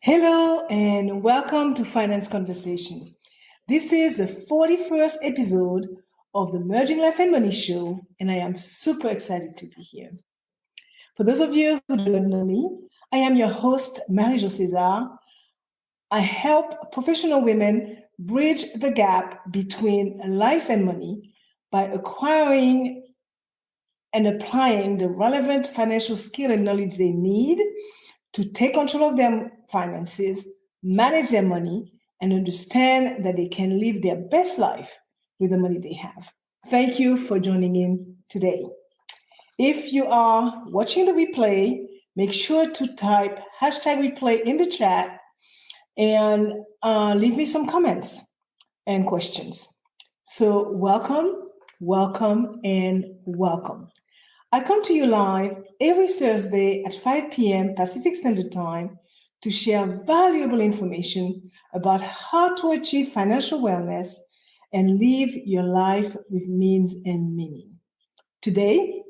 Hello and welcome to Finance Conversation. This is the 41st episode of the Merging Life and Money Show, and I am super excited to be here. For those of you who don't know me, I am your host, Marie-Jo César. I help professional women bridge the gap between life and money by acquiring and applying the relevant financial skill and knowledge they need to take control of their finances, manage their money, and understand that they can live their best life with the money they have. Thank you for joining in today. If you are watching the replay, make sure to type #replay in the chat and leave me some comments and questions. So welcome, and welcome. I come to you live every Thursday at 5 p.m. Pacific Standard Time to share valuable information about how to achieve financial wellness and live your life with means and meaning. Today,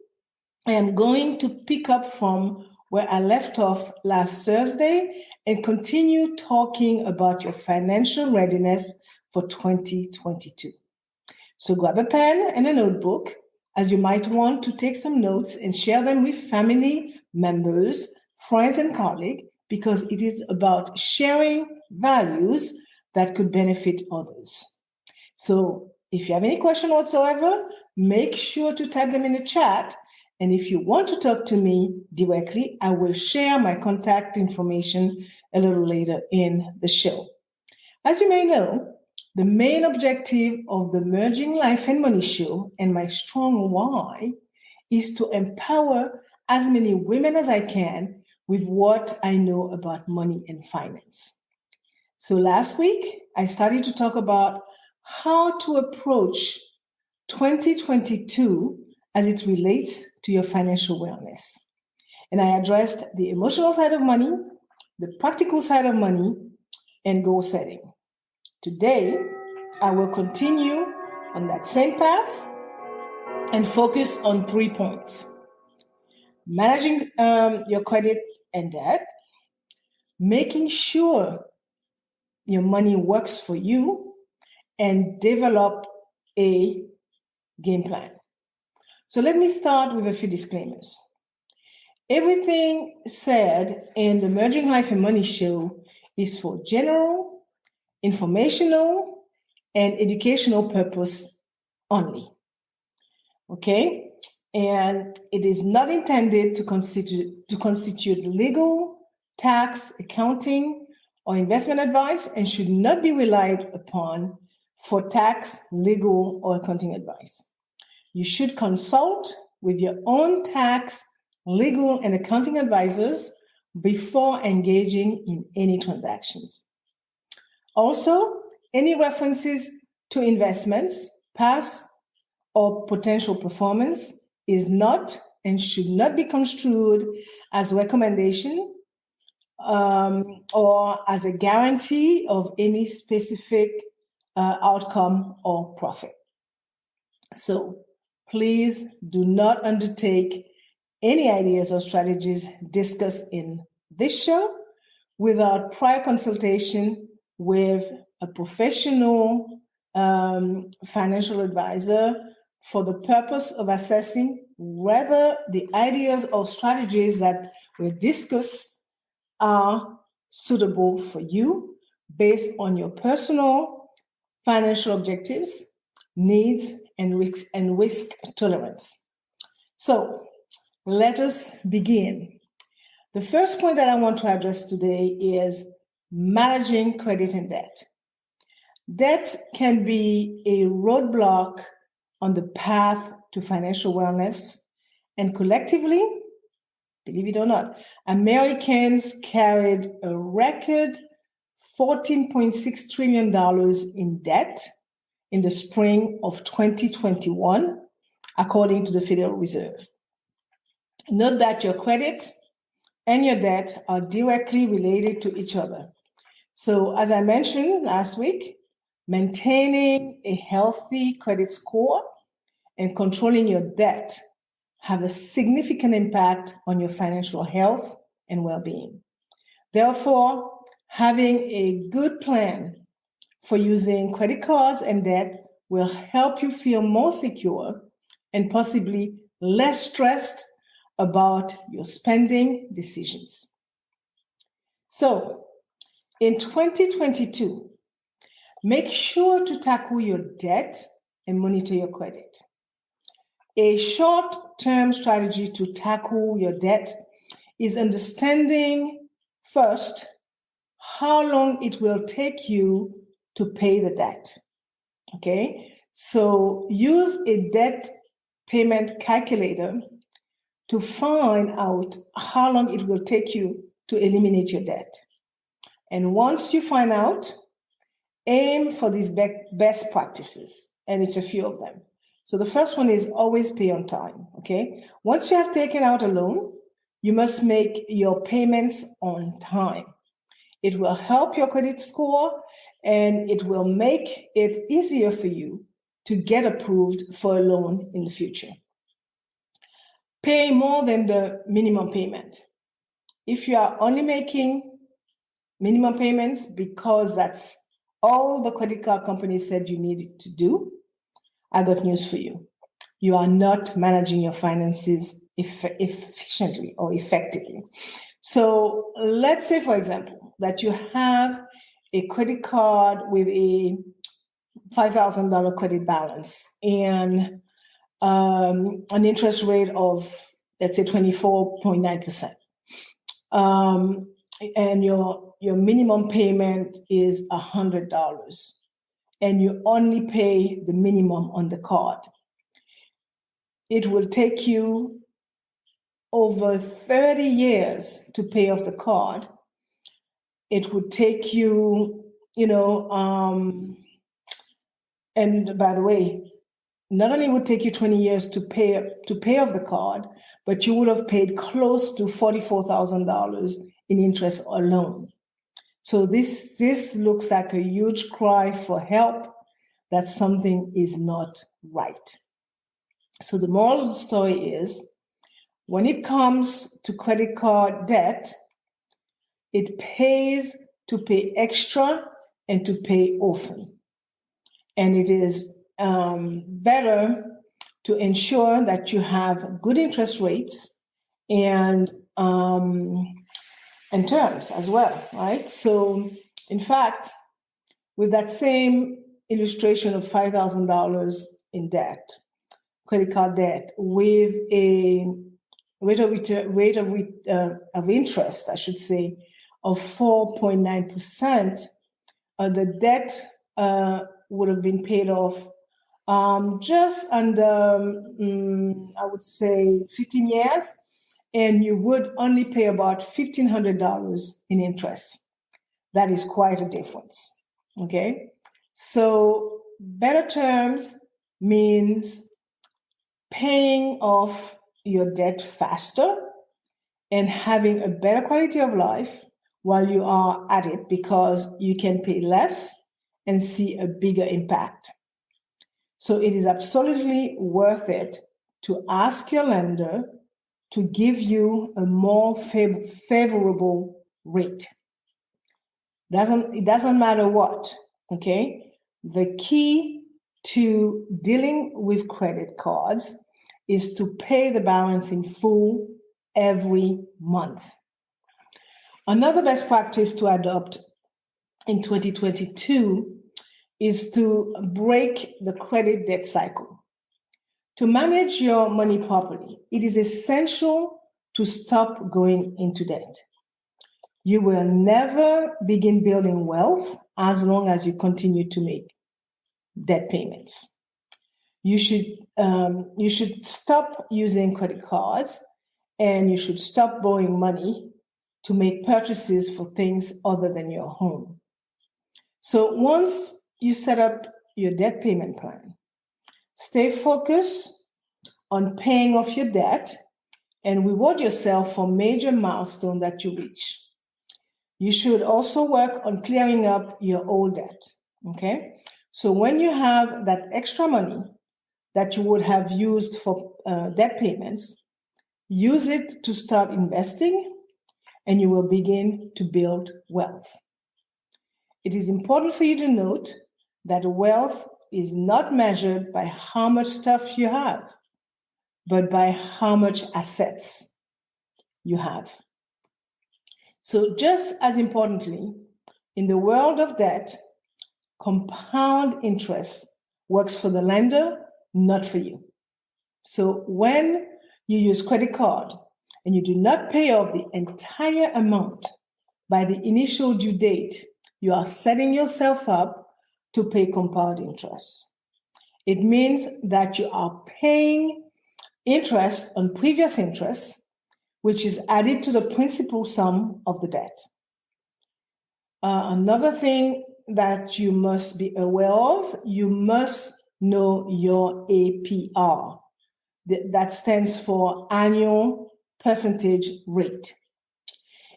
I am going to pick up from where I left off last Thursday and continue talking about your financial readiness for 2022. So grab a pen and a notebook, as you might want to take some notes and share them with family members, friends, and colleagues, because it is about sharing values that could benefit others. So if you have any question whatsoever, make sure to type them in the chat. And if you want to talk to me directly, I will share my contact information a little later in the show. As you may know, the main objective of the Merging Life and Money Show and my strong why is to empower as many women as I can with what I know about money and finance. So last week, I started to talk about how to approach 2022 as it relates to your financial wellness. And I addressed the emotional side of money, the practical side of money, and goal setting. Today, I will continue on that same path and focus on 3 points. Managing your credit and debt, making sure your money works for you, and develop a game plan. So let me start with a few disclaimers. Everything said in the Merging Life and Money Show is for general, informational, and educational purpose only. Okay? And it is not intended to constitute legal, tax, accounting, or investment advice and should not be relied upon for tax, legal, or accounting advice. You should consult with your own tax, legal, and accounting advisors before engaging in any transactions. Also, any references to investments, past or potential performance is not and should not be construed as a recommendation or as a guarantee of any specific outcome or profit. So please do not undertake any ideas or strategies discussed in this show without prior consultation with a professional financial advisor for the purpose of assessing whether the ideas or strategies that were discussed are suitable for you based on your personal financial objectives, needs, and risk tolerance. So let us begin. The first point that I want to address today is managing credit and debt. Debt can be a roadblock on the path to financial wellness, and collectively, believe it or not, Americans carried a record $14.6 trillion in debt in the spring of 2021, according to the Federal Reserve. Note that your credit and your debt are directly related to each other. So as I mentioned last week, maintaining a healthy credit score and controlling your debt have a significant impact on your financial health and well-being. Therefore, Having a good plan for using credit cards and debt will help you feel more secure and possibly less stressed about your spending decisions. So, in 2022, make sure to tackle your debt and monitor your credit. A short-term strategy to tackle your debt is understanding first how long it will take you to pay the debt. Okay, so use a debt payment calculator to find out how long it will take you to eliminate your debt. And once you find out, aim for these best practices, and it's a few of them. So the first one is always pay on time, okay? Once you have taken out a loan, you must make your payments on time. It will help your credit score, and it will make it easier for you to get approved for a loan in the future. Pay more than the minimum payment. If you are only making minimum payments because that's all the credit card company said you needed to do, I got news for you. You are not managing your finances efficiently or effectively. So let's say, for example, that you have a credit card with a $5,000 credit balance and an interest rate of, let's say, 24.9%. And your minimum payment is $100, and you only pay the minimum on the card. It will take you over 30 years to pay off the card. It would take you, and by the way, not only would it take you 20 years to pay off the card, but you would have paid close to $44,000 in interest alone. So this looks like a huge cry for help, that something is not right. So the moral of the story is, when it comes to credit card debt, it pays to pay extra and to pay often. And it is better to ensure that you have good interest rates and terms as well, right? So in fact, with that same illustration of $5,000 in debt, credit card debt, with a rate of interest, I should say, of 4.9%, the debt would have been paid off just under, I would say, 15 years, and you would only pay about $1,500 in interest. That is quite a difference, okay? So better terms means paying off your debt faster and having a better quality of life while you are at it, because you can pay less and see a bigger impact. So it is absolutely worth it to ask your lender to give you a more favorable rate. It doesn't matter what, okay? The key to dealing with credit cards is to pay the balance in full every month. Another best practice to adopt in 2022 is to break the credit debt cycle. To manage your money properly, it is essential to stop going into debt. You will never begin building wealth as long as you continue to make debt payments. You should stop using credit cards, and you should stop borrowing money to make purchases for things other than your home. So once you set up your debt payment plan, stay focused on paying off your debt and reward yourself for major milestones that you reach. You should also work on clearing up your old debt, okay? So when you have that extra money that you would have used for debt payments, use it to start investing, and you will begin to build wealth. It is important for you to note that wealth is not measured by how much stuff you have, but by how much assets you have. So just as importantly, in the world of debt, compound interest works for the lender, not for you. So when you use credit card and you do not pay off the entire amount by the initial due date, you are setting yourself up to pay compound interest. It means that you are paying interest on previous interest, which is added to the principal sum of the debt. Another thing that you must be aware of, you must know your APR. That stands for annual percentage rate.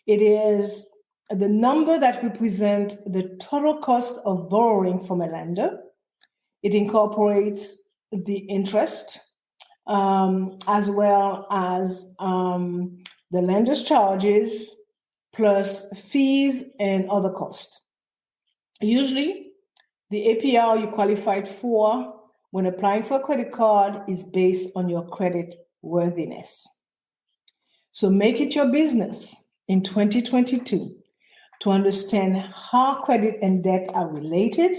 It is the number that represents the total cost of borrowing from a lender. It incorporates the interest as well as the lender's charges plus fees and other costs. Usually, the APR you qualified for when applying for a credit card is based on your credit worthiness. So make it your business in 2022 to understand how credit and debt are related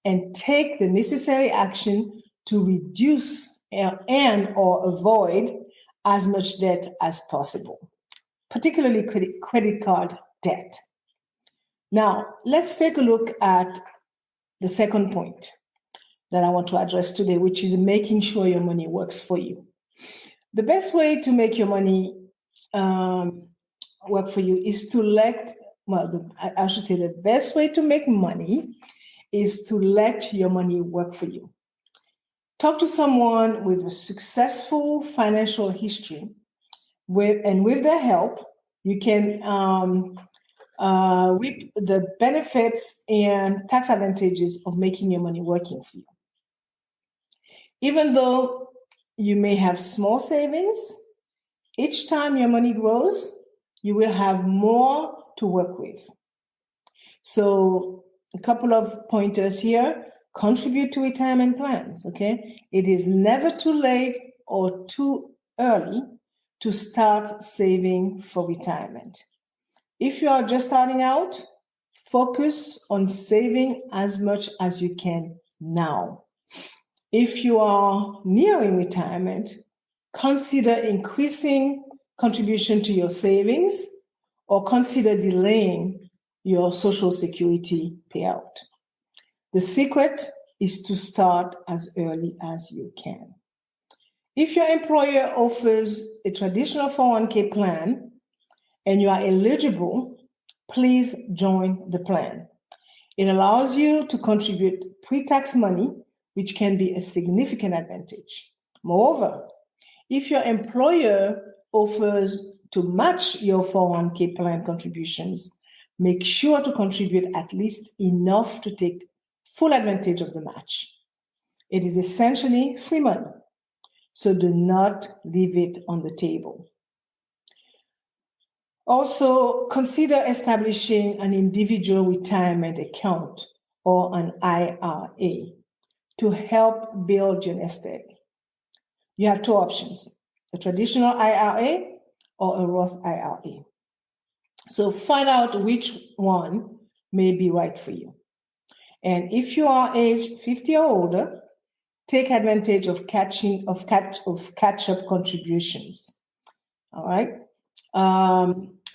and take the necessary action to reduce and or avoid as much debt as possible, particularly credit card debt. Now, let's take a look at the second point that I want to address today, which is making sure your money works for you. The best way to make your money work for you is to I should say the best way to make money is to let your money work for you. Talk to someone with a successful financial history, and with their help, you can reap the benefits and tax advantages of making your money working for you. Even though you may have small savings, each time your money grows, you will have more to work with. So a couple of pointers here. Contribute to retirement plans, okay? It is never too late or too early to start saving for retirement. If you are just starting out, focus on saving as much as you can now. If you are nearing retirement, consider increasing contribution to your savings or consider delaying your Social Security payout. The secret is to start as early as you can. If your employer offers a traditional 401k plan and you are eligible, please join the plan. It allows you to contribute pre-tax money, which can be a significant advantage. Moreover, if your employer offers to match your 401k plan contributions, make sure to contribute at least enough to take full advantage of the match. It is essentially free money, so do not leave it on the table. Also, consider establishing an individual retirement account or an IRA to help build your nest egg. You have two options, a traditional IRA or a Roth IRA. So find out which one may be right for you. And if you are age 50 or older, take advantage of catch-up contributions. All right.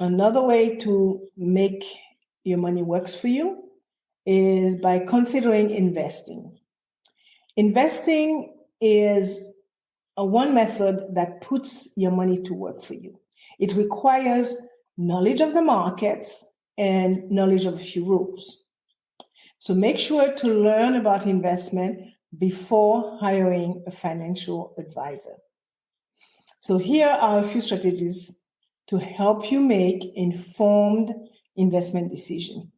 Another way to make your money works for you is by considering investing. Investing is one method that puts your money to work for you. It requires knowledge of the markets and knowledge of a few rules. So make sure to learn about investment before hiring a financial advisor. So here are a few strategies to help you make informed investment decisions.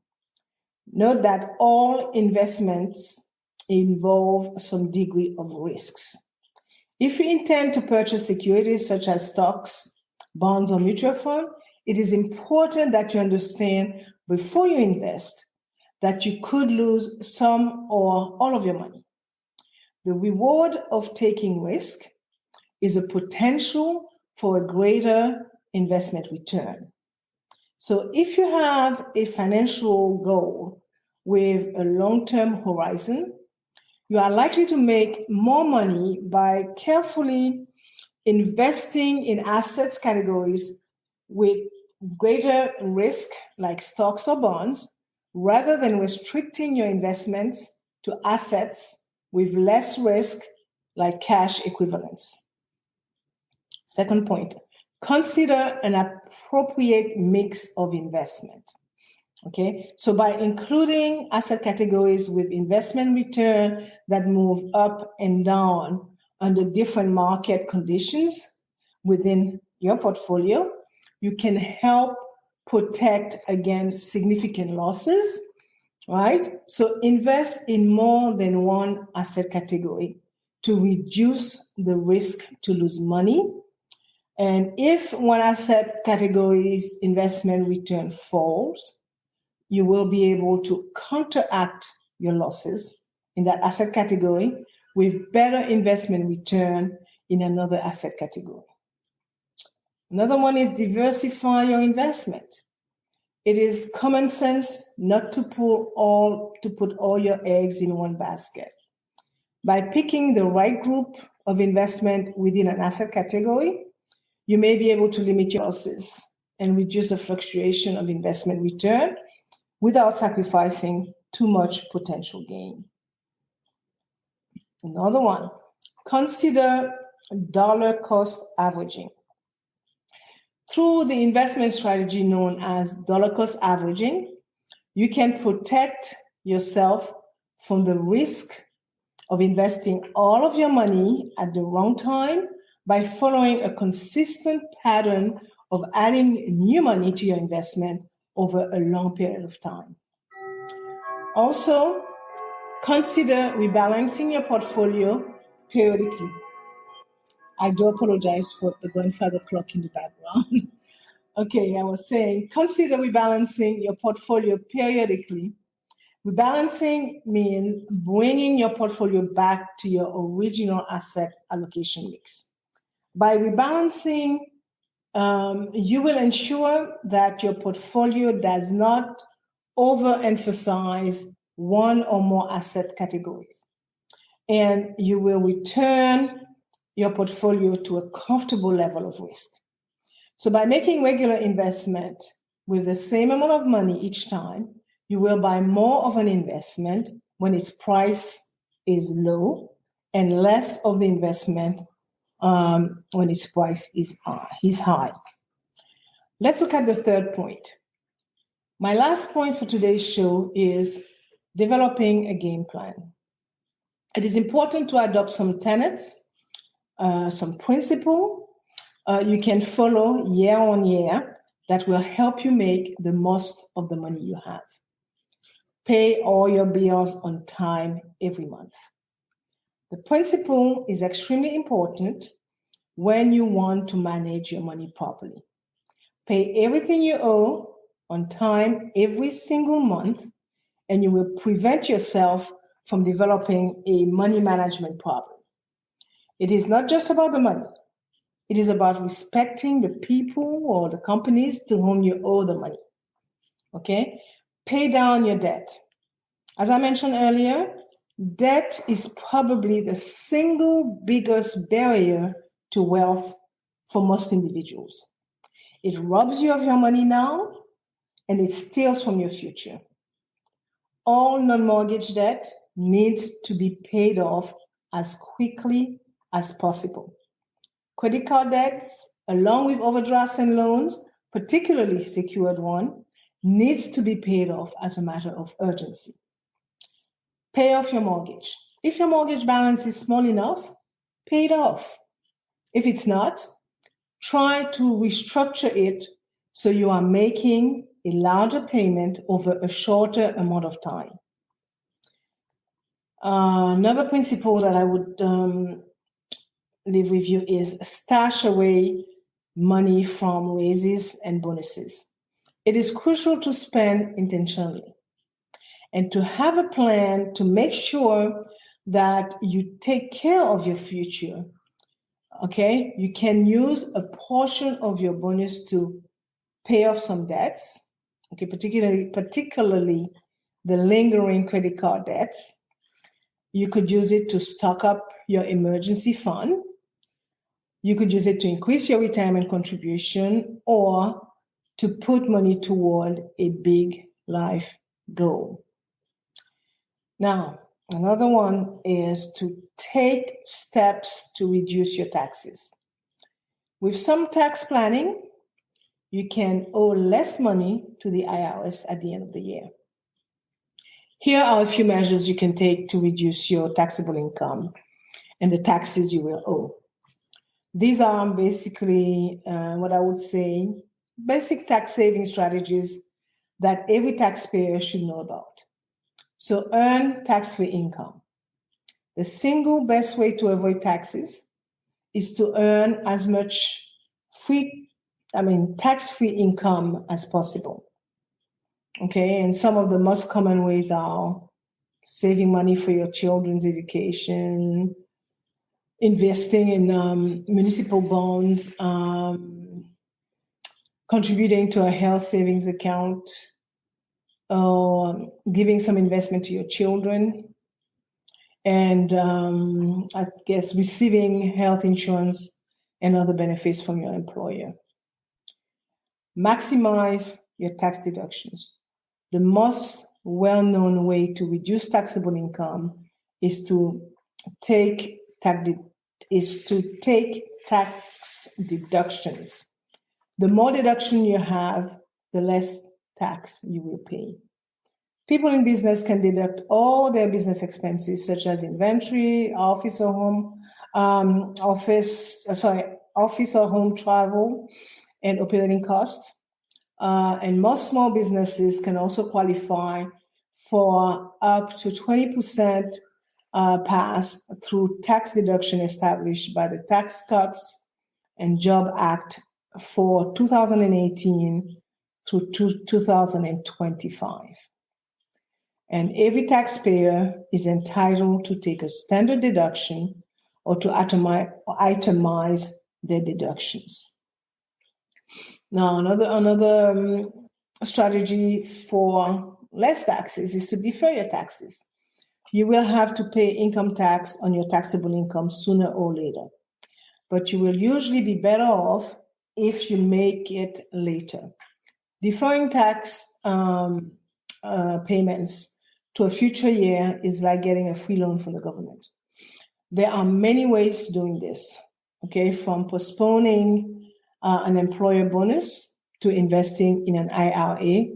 Note that all investments involve some degree of risks. If you intend to purchase securities such as stocks, bonds, or mutual funds, it is important that you understand before you invest that you could lose some or all of your money. The reward of taking risk is a potential for a greater investment return. So if you have a financial goal with a long-term horizon, you are likely to make more money by carefully investing in assets categories with greater risk, like stocks or bonds, rather than restricting your investments to assets with less risk, like cash equivalents. Second point, consider an appropriate mix of investment. Okay, so by including asset categories with investment return that move up and down under different market conditions within your portfolio, you can help protect against significant losses, right? So invest in more than one asset category to reduce the risk to lose money. And if one asset category's investment return falls, you will be able to counteract your losses in that asset category with better investment return in another asset category. Another one is diversify your investment. It is common sense not to put all your eggs in one basket. By picking the right group of investment within an asset category, you may be able to limit your losses and reduce the fluctuation of investment return without sacrificing too much potential gain. Another one, consider dollar cost averaging. Through the investment strategy known as dollar cost averaging, you can protect yourself from the risk of investing all of your money at the wrong time by following a consistent pattern of adding new money to your investment over a long period of time. Also, consider rebalancing your portfolio periodically. I do apologize for the grandfather clock in the background. Okay, I was saying, consider rebalancing your portfolio periodically. Rebalancing means bringing your portfolio back to your original asset allocation mix. By rebalancing, you will ensure that your portfolio does not overemphasize one or more asset categories, and you will return your portfolio to a comfortable level of risk. So by making regular investment with the same amount of money each time, you will buy more of an investment when its price is low and less of the investment when its price is high. Let's look at the third point. My last point for today's show is developing a game plan. It is important to adopt some tenets, some principle you can follow year on year that will help you make the most of the money you have. Pay all your bills on time every month. The principle is extremely important when you want to manage your money properly. Pay everything you owe on time every single month, and you will prevent yourself from developing a money management problem. It is not just about the money. It is about respecting the people or the companies to whom you owe the money. Okay? Pay down your debt. As I mentioned earlier, debt is probably the single biggest barrier to wealth for most individuals. It robs you of your money now, and it steals from your future. All non-mortgage debt needs to be paid off as quickly as possible. Credit card debts, along with overdrafts and loans, particularly secured one, needs to be paid off as a matter of urgency. Pay off your mortgage. If your mortgage balance is small enough, pay it off. If it's not, try to restructure it so you are making a larger payment over a shorter amount of time. Another principle that I would leave with you is stash away money from raises and bonuses. It is crucial to spend intentionally. and to have a plan to make sure that you take care of your future. Okay, you can use a portion of your bonus to pay off some debts. Okay, particularly the lingering credit card debts. You could use it to stock up your emergency fund. You could use it to increase your retirement contribution or to put money toward a big life goal. Now, another one is to take steps to reduce your taxes. With some tax planning, you can owe less money to the IRS at the end of the year. Here are a few measures you can take to reduce your taxable income and the taxes you will owe. These are basically what I would say basic tax saving strategies that every taxpayer should know about. So earn tax-free income. The single best way to avoid taxes is to earn as much tax-free income as possible. Okay, and some of the most common ways are saving money for your children's education, investing in municipal bonds, contributing to a health savings account, giving some investment to your children, and I guess receiving health insurance and other benefits from your employer. Maximize your tax deductions. The most well-known way to reduce taxable income is to take tax deductions. The more deduction you have, the less tax you will pay. People in business can deduct all their business expenses, such as inventory, office or home travel, and operating costs. And most small businesses can also qualify for up to 20% pass through tax deduction established by the Tax Cuts and Jobs Act for 2018 through 2025. And every taxpayer is entitled to take a standard deduction or to itemize their deductions. Now, another strategy for less taxes is to defer your taxes. You will have to pay income tax on your taxable income sooner or later, but you will usually be better off if you make it later. Deferring tax payments to a future year is like getting a free loan from the government. There are many ways to doing this, okay, from postponing an employer bonus to investing in an IRA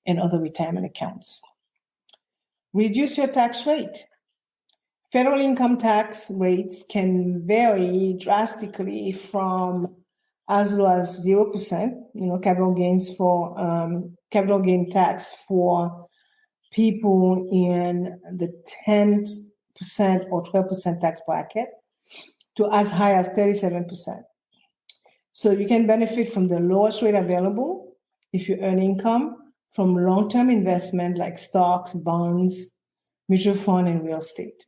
and other retirement accounts. Reduce your tax rate. Federal income tax rates can vary drastically from as low as 0%, capital gain tax for people in the 10% or 12% tax bracket, to as high as 37%. So you can benefit from the lowest rate available if you earn income from long-term investment like stocks, bonds, mutual fund, and real estate.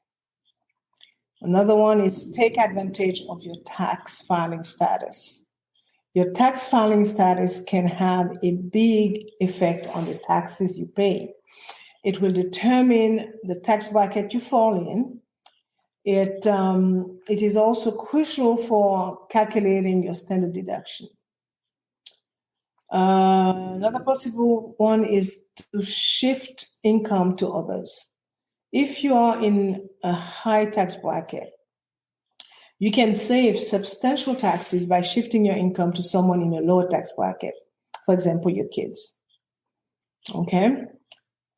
Another one is take advantage of your tax filing status. Your tax filing status can have a big effect on the taxes you pay. It will determine the tax bracket you fall in. It is also crucial for calculating your standard deduction. Another possible one is to shift income to others. If you are in a high tax bracket, you can save substantial taxes by shifting your income to someone in a lower tax bracket, for example, your kids. Okay?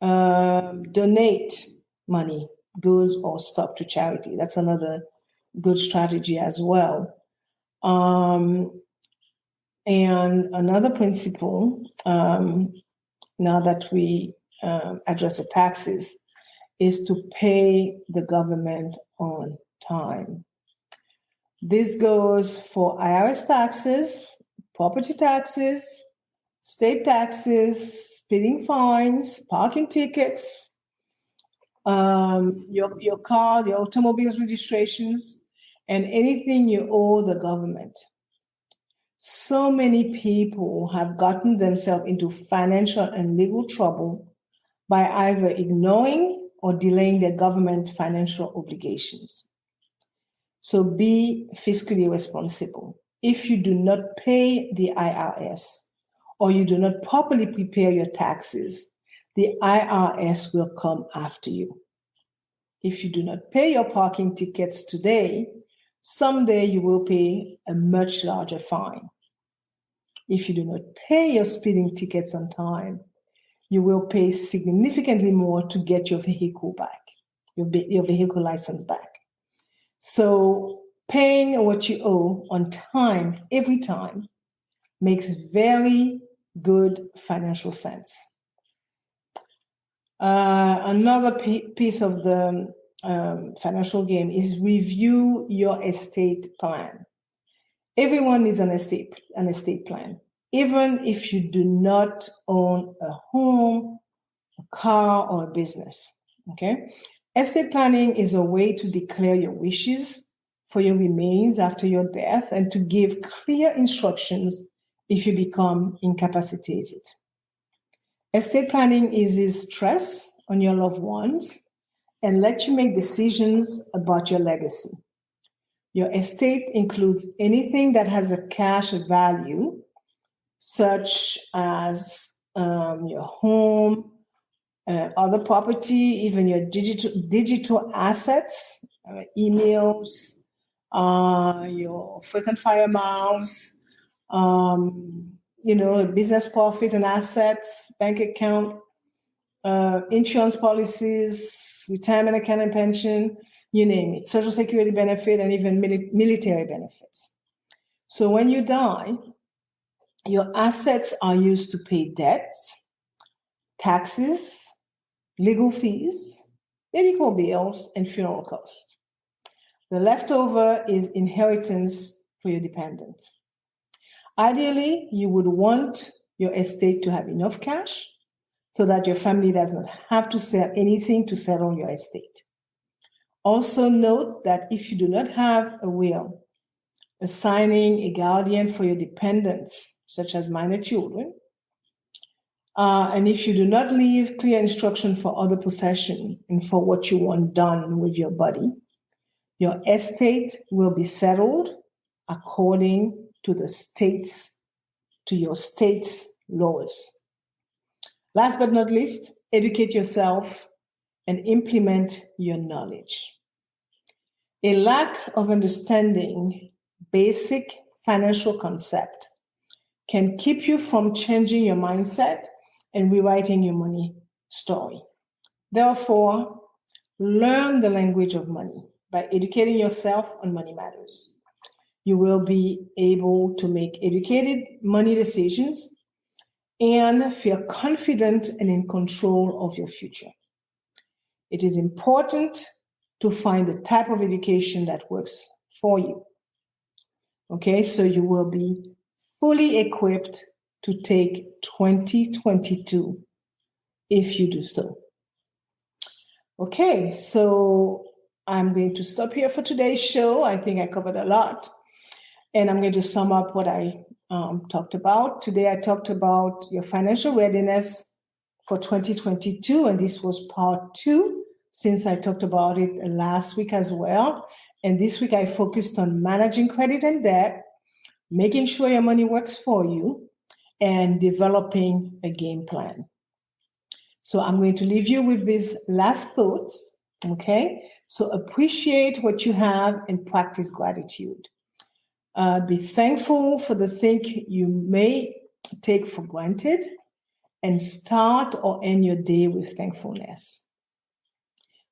Donate money, goods, or stock to charity. That's another good strategy as well. And another principle, now that we address the taxes, is to pay the government on time. This goes for IRS taxes, property taxes, state taxes, speeding fines, parking tickets, your car, your automobile's registrations, and anything you owe the government. So many people have gotten themselves into financial and legal trouble by either ignoring or delaying their government financial obligations. So be fiscally responsible. If you do not pay the IRS or you do not properly prepare your taxes, the IRS will come after you. If you do not pay your parking tickets today, someday you will pay a much larger fine. If you do not pay your speeding tickets on time, you will pay significantly more to get your vehicle back, your vehicle license back. So paying what you owe on time, every time, makes very good financial sense. Another piece of the financial game is review your estate plan. Everyone needs an estate plan, even if you do not own a home, a car, or a business. Okay? Estate planning is a way to declare your wishes for your remains after your death and to give clear instructions if you become incapacitated. Estate planning eases stress on your loved ones and lets you make decisions about your legacy. Your estate includes anything that has a cash value, such as your home, other property, even your digital assets, emails, your frequent flyer miles, business profit and assets, bank account, insurance policies, retirement account and pension, you name it, social security benefit, and even military benefits. So when you die, your assets are used to pay debts, taxes, legal fees, medical bills, and funeral costs. The leftover is inheritance for your dependents. Ideally, you would want your estate to have enough cash so that your family does not have to sell anything to settle your estate. Also note that if you do not have a will assigning a guardian for your dependents, such as minor children, and if you do not leave clear instruction for other possession and for what you want done with your body, your estate will be settled according to your state's laws. Last but not least, educate yourself and implement your knowledge. A lack of understanding basic financial concept can keep you from changing your mindset and rewriting your money story. Therefore, learn the language of money by educating yourself on money matters. You will be able to make educated money decisions and feel confident and in control of your future. It is important to find the type of education that works for you. Okay, so you will be fully equipped to take 2022 if you do so. Okay, so I'm going to stop here for today's show. I think I covered a lot. And I'm going to sum up what I talked about. Today, I talked about your financial readiness for 2022, and this was part 2, since I talked about it last week as well. And this week, I focused on managing credit and debt, making sure your money works for you, and developing a game plan. So I'm going to leave you with these last thoughts, okay? So appreciate what you have and practice gratitude. Be thankful for the thing you may take for granted and start or end your day with thankfulness.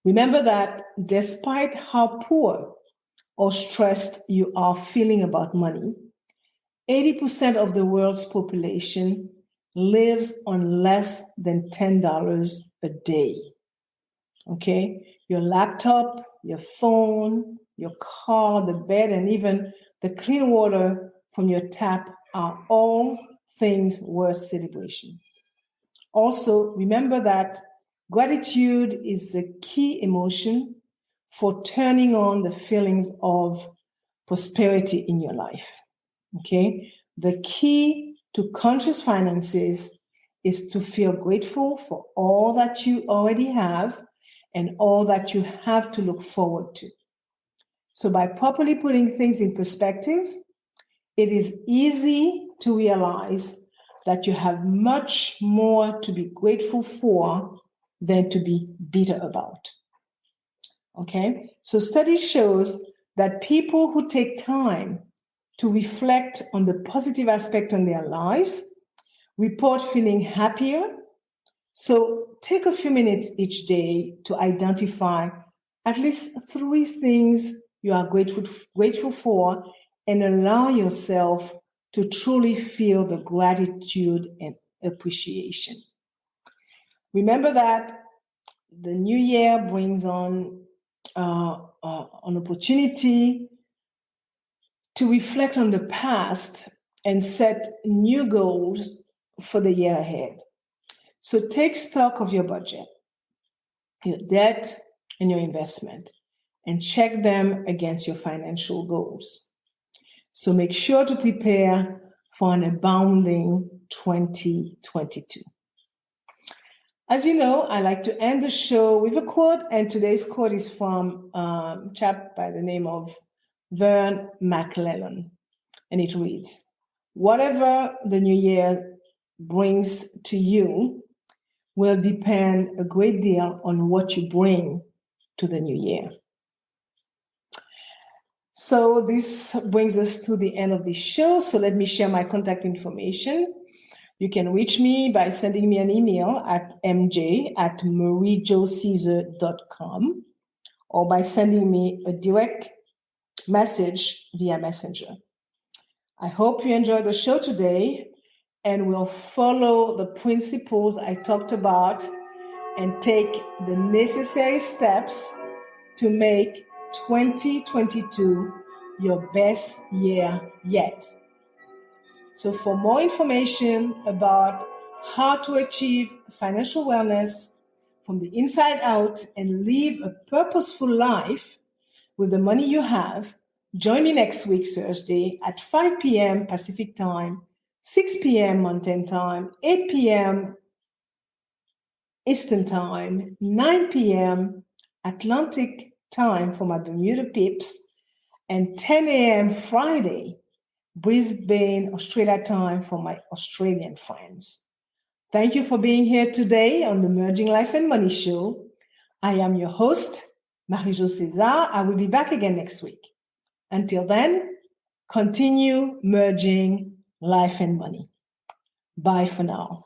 Remember that despite how poor or stressed you are feeling about money, 80% of the world's population lives on less than $10 a day. Okay? Your laptop, your phone, your car, the bed, and even the clean water from your tap are all things worth celebration. Also, remember that Gratitude is the key emotion for turning on the feelings of prosperity in your life. Okay? The key to conscious finances is to feel grateful for all that you already have and all that you have to look forward to. So, by properly putting things in perspective, it is easy to realize that you have much more to be grateful for than to be bitter about. Okay? So, study shows that people who take time to reflect on the positive aspect on their lives report feeling happier. So take a few minutes each day to identify at least 3 things you are grateful for and allow yourself to truly feel the gratitude and appreciation. Remember that the new year brings on an opportunity to reflect on the past and set new goals for the year ahead. So take stock of your budget, your debt, and your investment, and check them against your financial goals. So make sure to prepare for an abounding 2022. As you know, I like to end the show with a quote, and today's quote is from a chap by the name of Vern McClellan, and it reads, "Whatever the new year brings to you will depend a great deal on what you bring to the new year." So this brings us to the end of the show. So let me share my contact information. You can reach me by sending me an email at mj@mariejocesar.com or by sending me a direct message via Messenger. I hope you enjoyed the show today and will follow the principles I talked about and take the necessary steps to make 2022 your best year yet. So for more information about how to achieve financial wellness from the inside out and live a purposeful life with the money you have, join me next week, Thursday at 5 p.m. Pacific Time, 6 p.m. Mountain Time, 8 p.m. Eastern Time, 9 p.m. Atlantic Time for my Bermuda peeps, and 10 a.m. Friday, Brisbane, Australia time for my Australian friends. Thank you for being here today on the Merging Life and Money Show. I am your host, Marie-Jo César. I will be back again next week. Until then, continue merging life and money. Bye for now.